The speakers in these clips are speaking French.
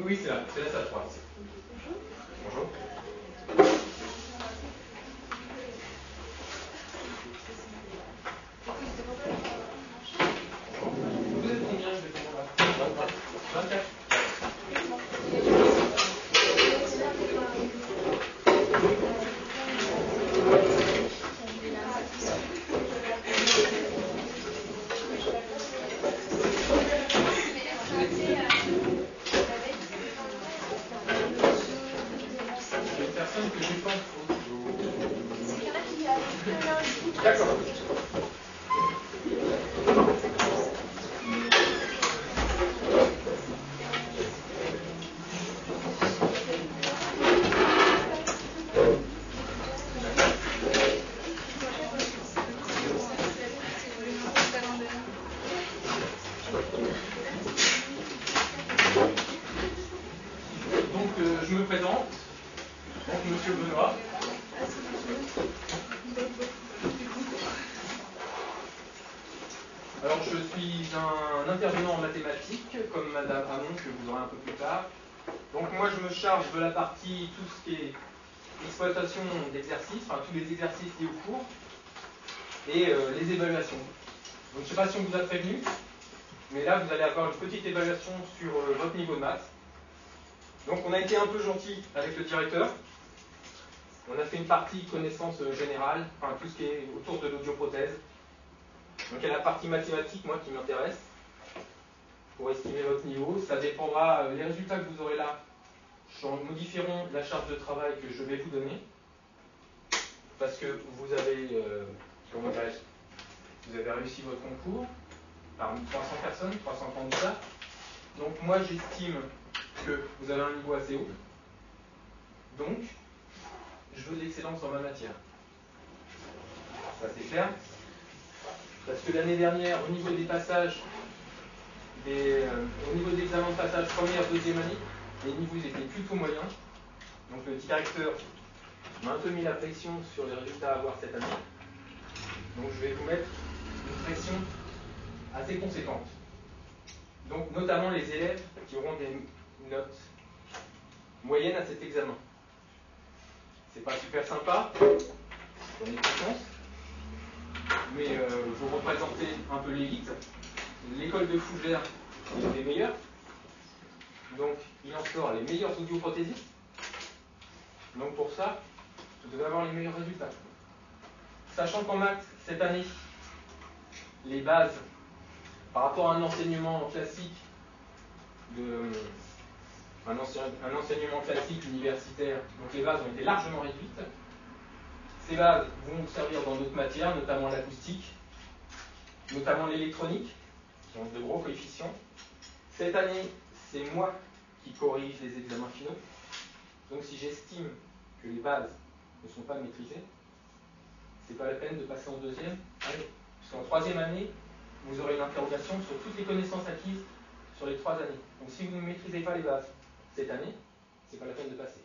Oui, c'est la salle 3. Bonjour. Vous êtes combien, je vais comprendre? 24. Que j'ai pas en photo. D'accord. Donc je me présente. Donc Monsieur Benoît. Alors je suis un intervenant en mathématiques, comme Madame Hamon, que vous aurez un peu plus tard. Donc moi je me charge de la partie, tout ce qui est exploitation d'exercices, enfin tous les exercices liés au cours, et les évaluations. Donc je ne sais pas si on vous a prévenu, mais là vous allez avoir une petite évaluation sur votre niveau de maths. Donc on a été un peu gentil avec le directeur. On a fait une partie connaissance générale, enfin tout ce qui est autour de l'audioprothèse. Donc il y a la partie mathématique, moi, qui m'intéresse, pour estimer votre niveau. Ça dépendra, les résultats que vous aurez là modifieront la charge de travail que je vais vous donner. Parce que vous avez, comment dirais-je, vous avez réussi votre concours parmi 300 personnes, 300 candidats. Donc moi j'estime que vous avez un niveau assez haut. Donc, je veux de l'excellence dans ma matière. Ça c'est clair. Parce que l'année dernière, au niveau des passages, au niveau des examens de passage première, deuxième année, les niveaux étaient plutôt moyens. Donc le directeur m'a un peu mis la pression sur les résultats à avoir cette année. Donc je vais vous mettre une pression assez conséquente. Donc notamment les élèves qui auront des notes moyennes à cet examen. C'est pas super sympa, j'en ai conscience, mais vous représentez un peu l'élite. L'école de Fougères est des meilleurs, donc il en sort les meilleurs audioprothésistes. Donc pour ça, vous devez avoir les meilleurs résultats. Sachant qu'en maths, cette année, les bases, par rapport à un enseignement classique, un enseignement classique universitaire, donc les bases ont été largement réduites. Ces bases vont servir dans d'autres matières, notamment l'acoustique, notamment l'électronique, qui ont de gros coefficients. Cette année, c'est moi qui corrige les examens finaux. Donc si j'estime que les bases ne sont pas maîtrisées, c'est pas la peine de passer en deuxième année. Parce qu'en troisième année, vous aurez une interrogation sur toutes les connaissances acquises sur les 3 années. Donc si vous ne maîtrisez pas les bases cette année, c'est pas la peine de passer.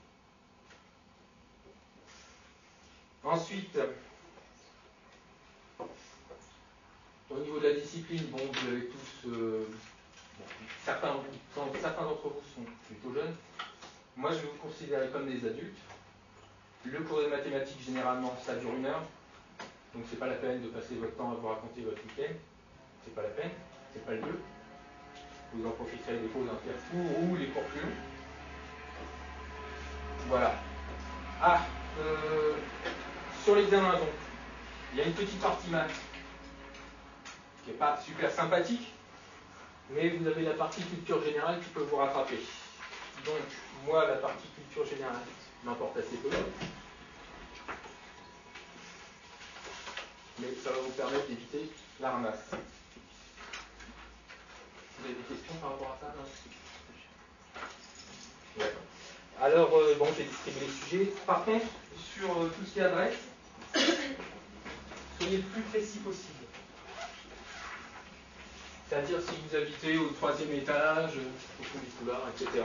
Ensuite, au niveau de la discipline, bon, vous avez tous, certains d'entre vous sont plutôt jeunes. Moi, je vais vous considérer comme des adultes. Le cours de mathématiques, généralement, ça dure 1 heure. Donc, c'est pas la peine de passer votre temps à vous raconter votre week-end. C'est pas la peine, c'est pas le lieu. Vous en profiterez des pauses intercours ou les cours plus longs. Voilà. Ah, sur l'examen, donc, il y a une petite partie maths qui n'est pas super sympathique, mais vous avez la partie culture générale qui peut vous rattraper. Donc, moi, la partie culture générale m'importe assez peu. Mais ça va vous permettre d'éviter la ramasse. Vous avez des questions par rapport à ça? Non. D'accord. Alors, bon, j'ai distribué les sujets. Par contre, sur tout ce qui est adresse, soyez le plus précis possible. C'est-à-dire si vous habitez au 3e étage, au fond du couloir, etc.